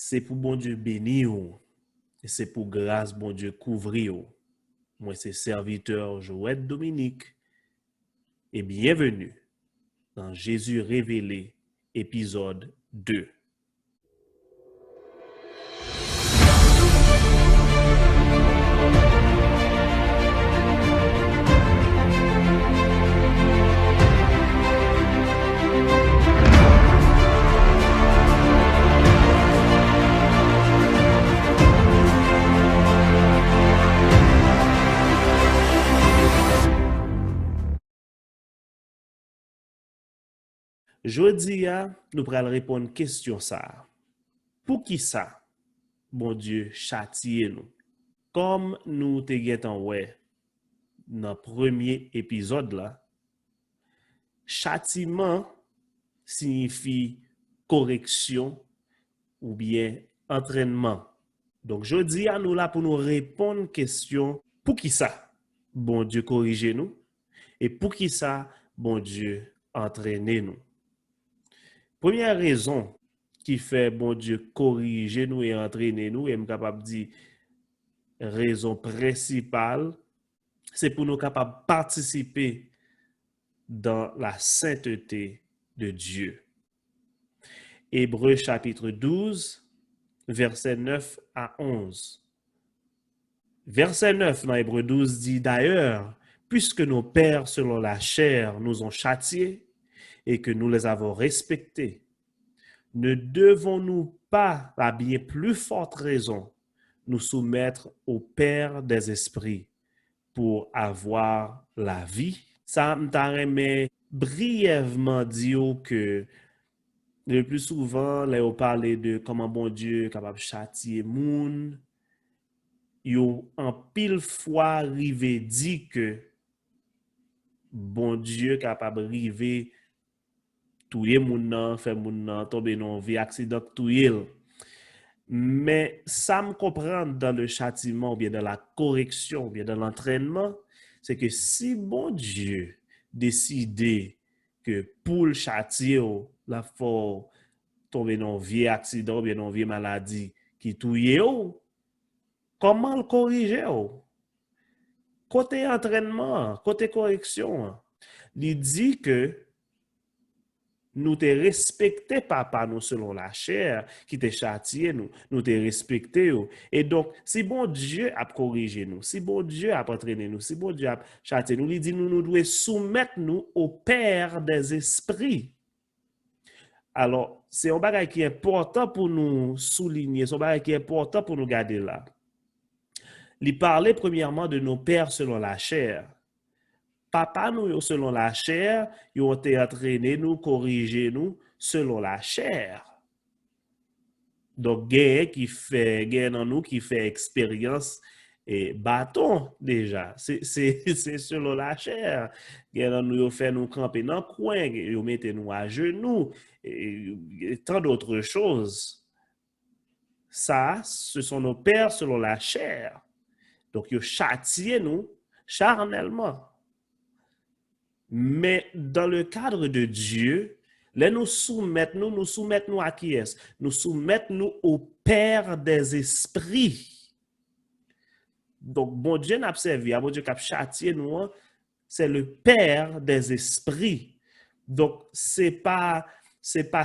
C'est pour bon Dieu bénir et c'est pour grâce bon Dieu couvrir. Moi, c'est serviteur Joël Dominique et bienvenue dans Jésus révélé, épisode 2. Jodi nous allons répondre à une question ça. Pour qui ça, bon Dieu châtie nous? Comme nous te getan ouais dans le premier épisode là, châtiment signifie correction ou bien entraînement. Donc, jodi nous là pour nous répondre à une question, pour qui ça, bon Dieu corrige nous? Et pour qui ça, bon Dieu entraîne nous? Première raison qui fait bon Dieu corriger nous et entraîner nous, et je suis capable de dire raison principale, c'est pour nous capables de participer dans la sainteté de Dieu. Hébreux chapitre 12, versets 9 à 11. Verset 9 dans Hébreux 12 dit d'ailleurs, puisque nos pères selon la chair nous ont châtiés et que nous les avons respectés, ne devons-nous pas, à bien plus forte raison, nous soumettre au Père des esprits pour avoir la vie? Ça me brièvement dire que le plus souvent, là, on parle de comment bon Dieu est capable de châtier moun. Yo en pile fois arrivé dit que bon Dieu est capable de river touyer moun nan, faire moun nan tomber dans vie accident touyer. Mais ça me comprend dans le châtiment ou bien dans la correction ou bien dans l'entraînement, c'est que si bon Dieu décide que pour le châtier, la faut tomber dans vieux accident ou bien dans vieux maladie qui touye, comment le corriger? Côté entraînement, côté correction, il dit que nous te respecté papa nous selon la chair qui te châtié nous te respecté. Et donc si bon Dieu a corrigé nous, si bon Dieu a entraîné nous, si bon Dieu a châtié nous, il dit nous devons soumettre nous au Père des esprits. Alors c'est un bagage qui est important pour nous souligner, c'est un bagage qui est important pour nous garder là. Il parlait premièrement de nos pères selon la chair. Papa nous selon la chair, ils ont été entraînés nous, corrigés nous selon la chair. Donc, gain dans nous qui fait expérience et bâton déjà. C'est selon la chair. Gain dans nous, fait nous camper dans le coin, ils mettent nous à genoux, et tant d'autres choses. Ça, ce sont nos pères selon la chair. Donc, ils châtient nous charnellement. Mais dans le cadre de Dieu, là nous soumettons à qui est-ce? Nous soumettons au Père des esprits. Donc, bon Dieu n'a pas servi, bon Dieu qui a châtié nous, c'est le Père des esprits. Donc, c'est pas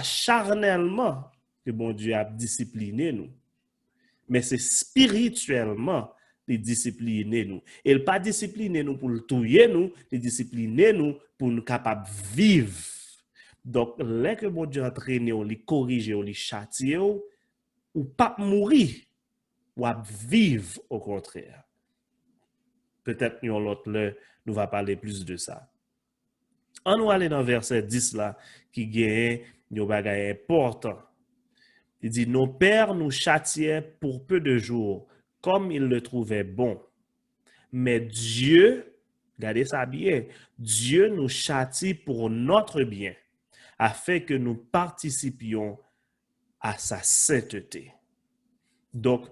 charnellement que bon Dieu a discipliné nous, mais c'est spirituellement de discipliner nous. Il n'a pas discipliné nous pour le tuer nous, il discipliner nous pour nous capables de vivre. Donc, là que bon Dieu entraîne, on les corrige, on les châtie, ou pas mourir, ou vivre au contraire. Peut-être que l'autre, nous va parler plus de ça. On va aller dans verset 10 là, qui gagne un bagage important. Il dit, nos pères nous châtiaient pour peu de jours, comme ils le trouvaient bon. Mais Dieu, regardez ça bien, Dieu nous châtie pour notre bien, afin que nous participions à sa sainteté. Donc,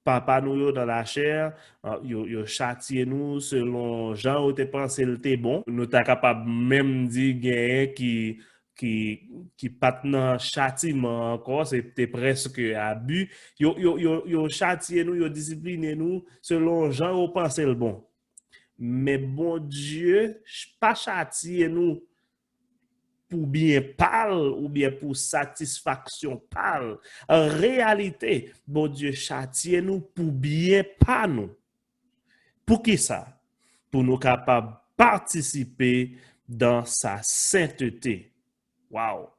papa nous dans la chair, yo châtie nous selon Jean ou te pensé le bon. Nous t'es capable même dire qui qui pat nan châtiment encore, c'était presque abus. Yo châtié nous, yo discipliné nous selon Jean ou pensé le bon. Mais bon Dieu, pas châtié nous pour bien parler ou bien pour satisfaction parle. En réalité, bon Dieu châtié nous pour bien pas nous. Pour qui ça? Pour nous capables participer dans sa sainteté. Wow!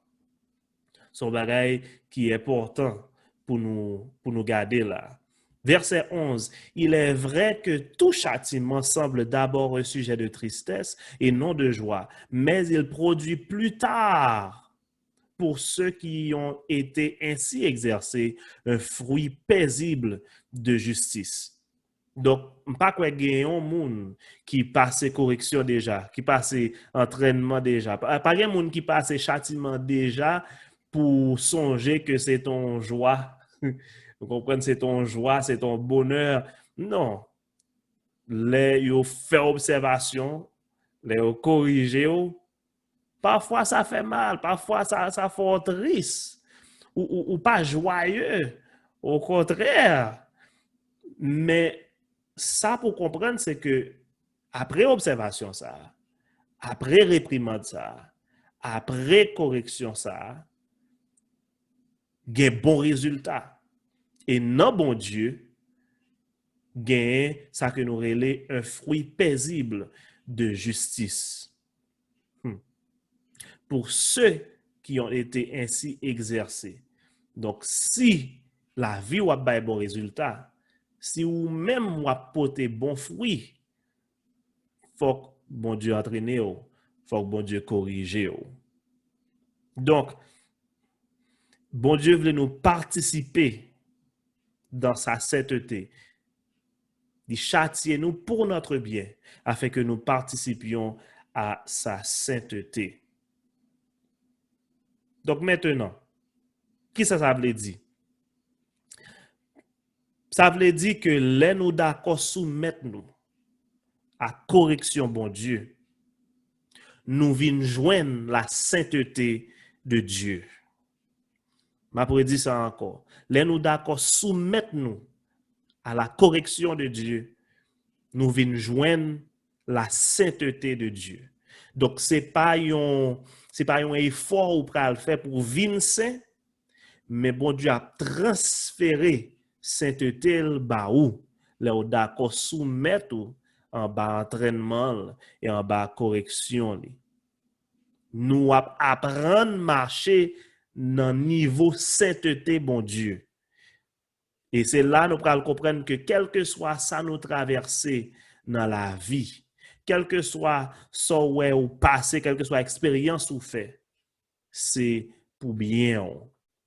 Son bagay qui est important pour nous garder là. Verset 11, il est vrai que tout châtiment semble d'abord un sujet de tristesse et non de joie, mais il produit plus tard, pour ceux qui ont été ainsi exercés, un fruit paisible de justice. Donc, pas quoi un monde qui passe correction déjà, qui passe entraînement déjà. Pas un monde qui passe châtiment déjà pour songer que c'est ton joie. Vous comprenez, c'est ton joie, c'est ton bonheur. Non. Les yo fait observation, les yo corrigé, parfois ça fait mal, parfois ça fait triste ou pas joyeux. Au contraire. Mais ça, pour comprendre, c'est que après observation ça, après réprimande ça, après correction ça, gain bon résultat. Et non bon Dieu, gain ça que nous relais un fruit paisible de justice. Pour ceux qui ont été ainsi exercés. Donc, si la vie ou a bon résultat, si ou même ou a porté bon fruit, faut que bon Dieu entraîne, faut que bon Dieu corrige. Donc, bon Dieu voulait nous participer dans sa sainteté. Il châtie nous pour notre bien, afin que nous participions à sa sainteté. Donc maintenant, qui ça veut dire? Ça veut dire que les nous d'accord soumettre nous à correction, bon Dieu, nous venons joindre la sainteté de Dieu. Je pourrais dire ça encore. Les nous d'accord soumettre nous à la correction de Dieu, nous venons joindre la sainteté de Dieu. Donc, ce n'est pas un effort ou le faire pour venir saint, mais bon Dieu a transféré sainteté le baou, les d'accord soumettre en bas entraînement et en bas correction. Nous apprendre à marcher dans niveau sainteté, bon Dieu. Et c'est là nous pourrons comprendre que quel que soit ça nous traverser dans la vie, quel que soit ça ou passé, quelle que soit expérience ou fait, c'est pour bien.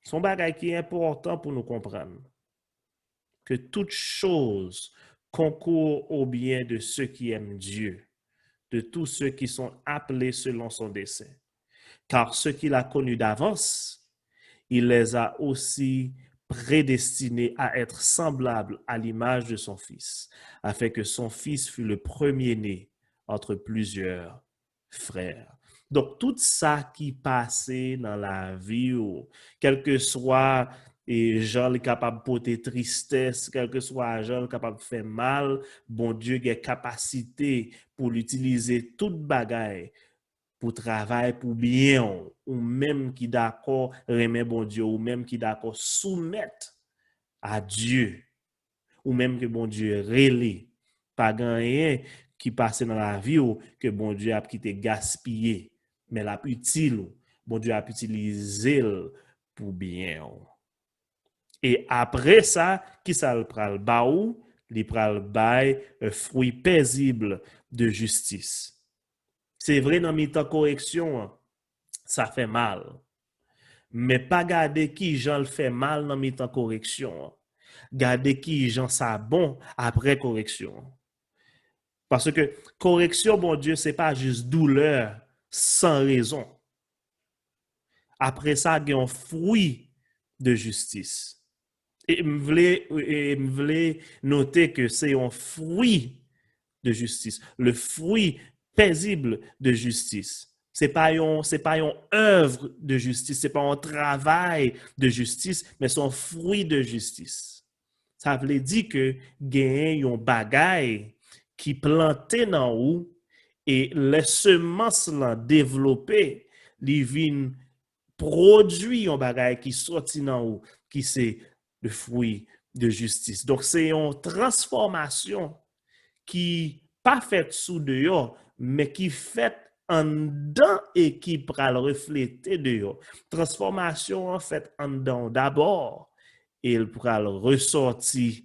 Son bagage qui est important pour nous comprendre. Que toute chose concourt au bien de ceux qui aiment Dieu, de tous ceux qui sont appelés selon son dessein. Car ceux qu'il a connus d'avance, il les a aussi prédestinés à être semblables à l'image de son Fils, afin que son Fils fût le premier-né entre plusieurs frères. Donc, tout ça qui passait dans la vie, quel que soit et gens capable de porter tristesse, quel que soit gens capable de faire mal, bon Dieu a capacité pour l'utiliser toute bagaille pour travailler pour bien, ou même qui d'accord remet bon Dieu, ou même qui d'accord soumettre à Dieu, ou même que bon Dieu relève, pas rien qui passe dans la vie ou que bon Dieu a quitté gaspiller, mais l'a utile, bon Dieu a utilisé pour bien. Et après ça, qui ça le pral baou, il pral bay un fruit paisible de justice. C'est vrai dans mes temps correction, ça fait mal. Mais pas garder qui j'en le fait mal dans mes temps correction. Garder qui j'en ça bon après correction. Parce que correction, bon Dieu, c'est pas juste douleur sans raison. Après ça, il y a un fruit de justice. Et je voulais noter que c'est un fruit de justice. Le fruit paisible de justice. C'est pas une œuvre de justice, c'est pas un travail de justice, mais son fruit de justice. Ça veut dire que gagner un bagay qui planté dans ou et les semences là développées, les vins produit un bagay qui sorti dans ou qui c'est le fruit de justice. Donc c'est une transformation qui pas faite sous dehors, mais qui faite en dedans et qui pral refléter dehors. Transformation en fait en dedans d'abord et il pral ressortir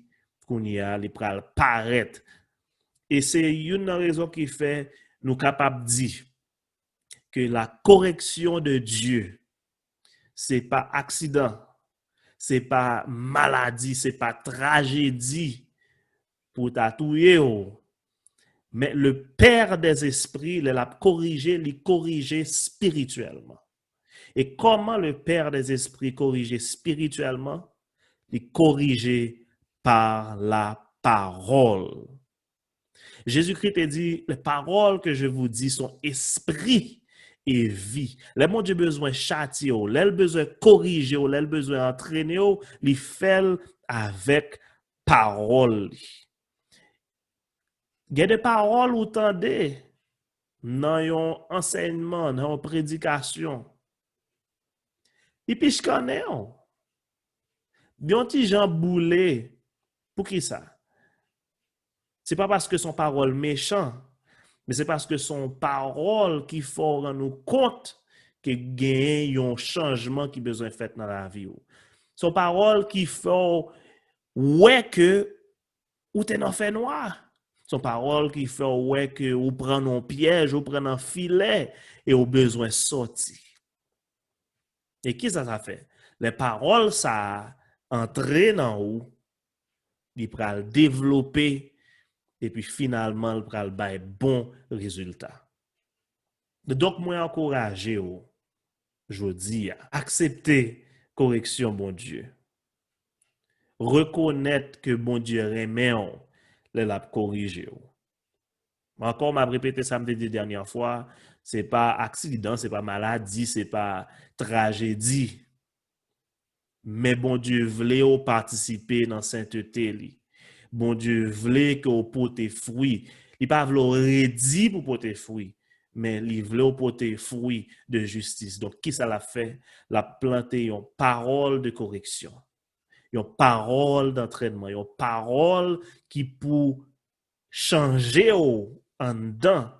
qu'on y a, il pral paraître. Et c'est une raison qui fait nous capables de dire que la correction de Dieu, c'est pas accident, c'est pas maladie, c'est pas tragédie pour tatouer. Mais le Père des esprits, il a corrigé, il corrigé spirituellement. Et comment le Père des esprits corrigeait spirituellement? Il corrigeait par la parole. Jésus-Christ a dit, les paroles que je vous dis sont esprit et vie. Les mon Dieu besoin châtier, les besoin corriger, les besoin entraîner, il fait avec parole. Il y a des paroles ou tendez dans yon enseignement, dans yon prédication. Et puis je connais, bien petit Jean Boulet, pour qui ça? C'est pas parce que son parole méchant, mais c'est parce que son parole qui faut rendre nous compte que gagne un changement qui besoin fait dans la vie. Son parole qui faut ouais que ou t'es dans fait noir. Son parole qui fait ouais que ou prend un piège, ou prend un filet et au besoin sortir. Et qui ça fait? Les paroles ça entraîne en haut, il va développer et puis finalement il va avoir bon résultat. Donc moi encourager je dis accepter correction bon Dieu. Reconnaître que bon Dieu remet les l'a corriger. Encore m'a répété ça me dit dernière fois, c'est pas accident, c'est pas maladie, c'est pas tragédie. Mais bon Dieu voulait participer dans sainteté. Bon Dieu voulait que vous portez fruit. Il pas voulait redire pour porter fruit, mais il voulait porter fruit de justice. Donc, qui ça l'a fait? La planté une parole de correction, une parole d'entraînement, une parole qui pour changer en dedans.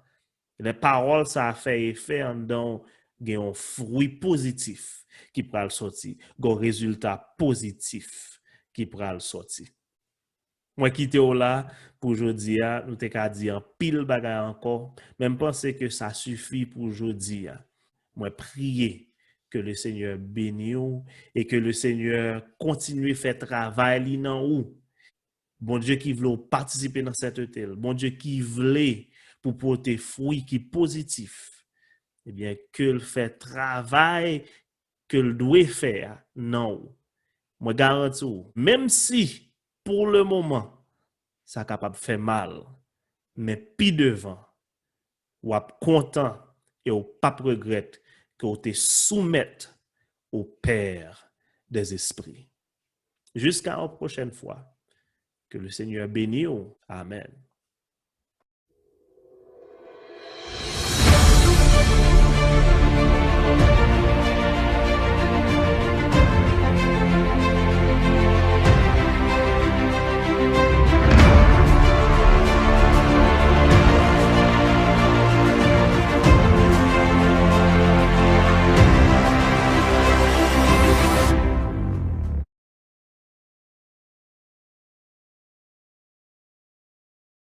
Les paroles, ça a fait effet en dedans, il y a un fruit positif qui pourra le sortir, un résultat positif qui pourra le sortir. Moi, qui était là pour aujourd'hui, nous t'ai dit en pile bagay encore, même penser que ça suffit pour aujourd'hui. Moi, prier que le Seigneur bénisse et que le Seigneur continue à faire travail dans où. Bon Dieu qui veut participer dans cette hôtel, bon Dieu qui veut pour porter fruit qui positif, eh bien, que le fait travail que le doit faire, non. Moi, garantis, même si, pour le moment, ça capable de faire mal, mais puis devant, ou content et ou pas regrette que vous te soumette au Père des esprits. Jusqu'à la prochaine fois. Que le Seigneur bénisse. Amen.